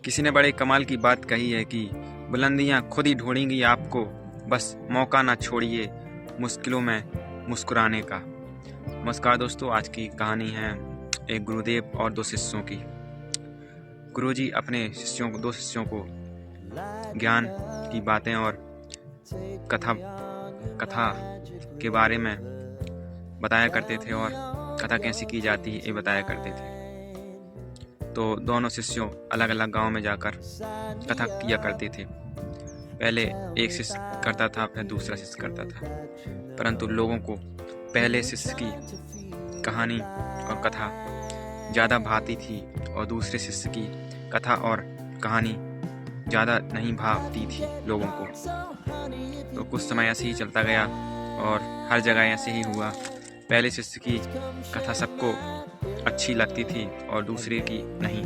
किसी ने बड़े कमाल की बात कही है कि बुलंदियां खुद ही ढूंढेंगी आपको, बस मौका ना छोड़िए मुश्किलों में मुस्कुराने का। नमस्कार दोस्तों, आज की कहानी है एक गुरुदेव और दो शिष्यों की। गुरुजी अपने दो शिष्यों को ज्ञान की बातें और कथा के बारे में बताया करते थे और कथा कैसी की जाती है ये बताया करते थे। तो दोनों शिष्यों अलग अलग गांव में जाकर कथा किया करते थे। पहले एक शिष्य करता था, फिर दूसरा शिष्य करता था, परंतु लोगों को पहले शिष्य की कहानी और कथा ज़्यादा भाती थी और दूसरे शिष्य की कथा और कहानी ज़्यादा नहीं भाती थी लोगों को। तो कुछ समय ऐसे ही चलता गया और हर जगह ऐसे ही हुआ। पहले शिष्य की कथा सबको अच्छी लगती थी और दूसरे की नहीं।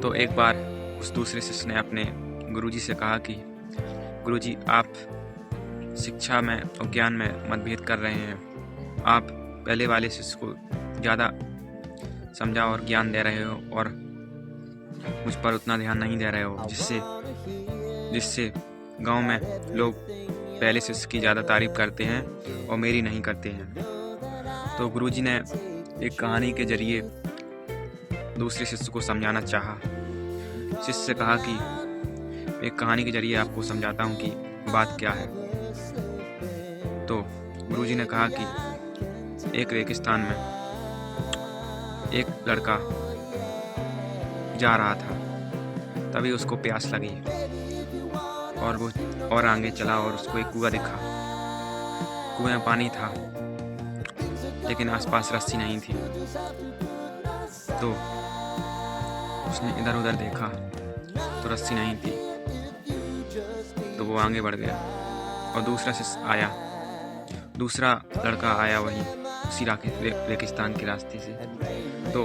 तो एक बार उस दूसरे शिष्य ने अपने गुरुजी से कहा कि गुरुजी, आप शिक्षा में और ज्ञान में मतभेद कर रहे हैं। आप पहले वाले शिष्य को ज़्यादा समझा और ज्ञान दे रहे हो और मुझ पर उतना ध्यान नहीं दे रहे हो, जिससे गांव में लोग पहले शिष्य की ज़्यादा तारीफ करते हैं और मेरी नहीं करते हैं। तो गुरुजी ने एक कहानी के जरिए दूसरे शिष्य को समझाना चाहा। शिष्य से कहा कि एक कहानी के जरिए आपको समझाता हूँ कि बात क्या है। तो गुरुजी ने कहा कि एक रेगिस्तान में एक लड़का जा रहा था, तभी उसको प्यास लगी और वो और आगे चला और उसको एक कुआं दिखा। कुएं में पानी था लेकिन आसपास रस्सी नहीं थी। तो उसने इधर उधर देखा तो रस्सी नहीं थी, तो वो आगे बढ़ गया और दूसरा लड़का आया वहीं उसी रेगिस्तान के रास्ते से। तो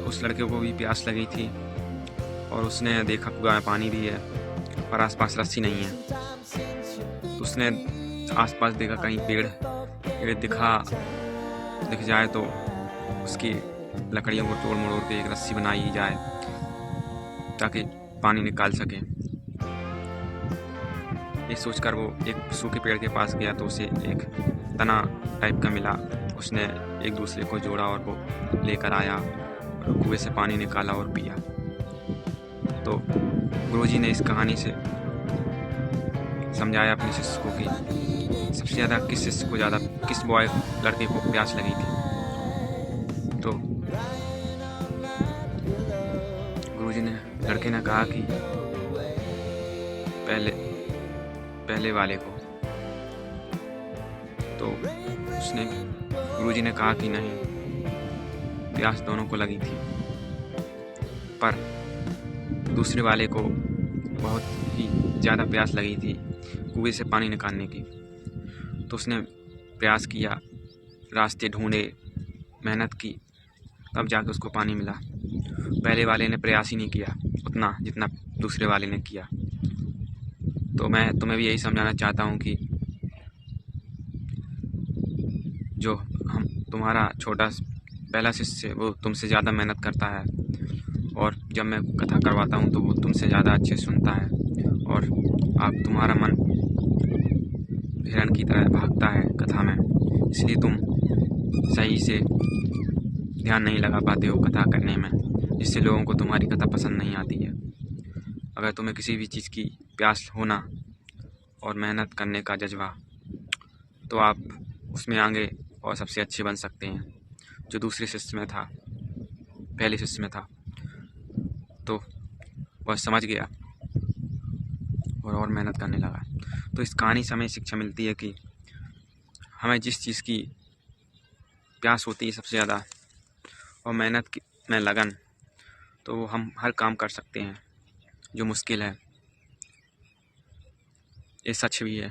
उस लड़के को भी प्यास लगी थी और उसने देखा कुआं में पानी भी है और आसपास रस्सी नहीं है। तो उसने आसपास देखा कहीं पेड़ दिख जाए तो उसकी लकड़ियों को तोड़ मरोड़ के एक रस्सी बनाई जाए ताकि पानी निकाल सके। ये सोचकर वो एक सूखे पेड़ के पास गया तो उसे एक तना टाइप का मिला। उसने एक दूसरे को जोड़ा और वो लेकर आया और कुएं से पानी निकाला और पिया। तो गुरुजी ने इस कहानी से समझाया अपने शिष्य को कि सबसे ज़्यादा किस बॉय लड़के को प्यास लगी थी। तो गुरुजी ने लड़के ने कहा कि पहले वाले को। तो गुरुजी ने कहा कि नहीं, प्यास दोनों को लगी थी, पर दूसरे वाले को बहुत ही ज़्यादा प्यास लगी थी कुएं से पानी निकालने की। तो उसने प्रयास किया, रास्ते ढूंढे, मेहनत की, तब जाके उसको पानी मिला। पहले वाले ने प्रयास ही नहीं किया उतना जितना दूसरे वाले ने किया। तो मैं तुम्हें भी यही समझाना चाहता हूँ कि जो तुम्हारा पहला शिष्य वो तुमसे ज़्यादा मेहनत करता है और जब मैं कथा करवाता हूँ तो वो तुमसे ज़्यादा अच्छे सुनता है और तुम्हारा मन हिरण की तरह भागता है कथा में, इसलिए तुम सही से ध्यान नहीं लगा पाते हो कथा करने में, जिससे लोगों को तुम्हारी कथा पसंद नहीं आती है। अगर तुम्हें किसी भी चीज़ की प्यास होना और मेहनत करने का जज्बा, तो आप उसमें आगे और सबसे अच्छे बन सकते हैं, जो दूसरे शिष्य में था, पहले शिष्य में था। तो वह समझ गया और मेहनत करने लगा। तो इस कहानी से हमें शिक्षा मिलती है कि हमें जिस चीज़ की प्यास होती है सबसे ज़्यादा और मेहनत में लगन, तो हम हर काम कर सकते हैं जो मुश्किल है। ये सच भी है।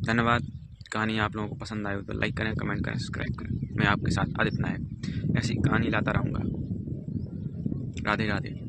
धन्यवाद। कहानी आप लोगों को पसंद आए तो लाइक करें, कमेंट करें, सब्सक्राइब करें। मैं आपके साथ आदित्य नायक ऐसी कहानी लाता रहूँगा। राधे राधे।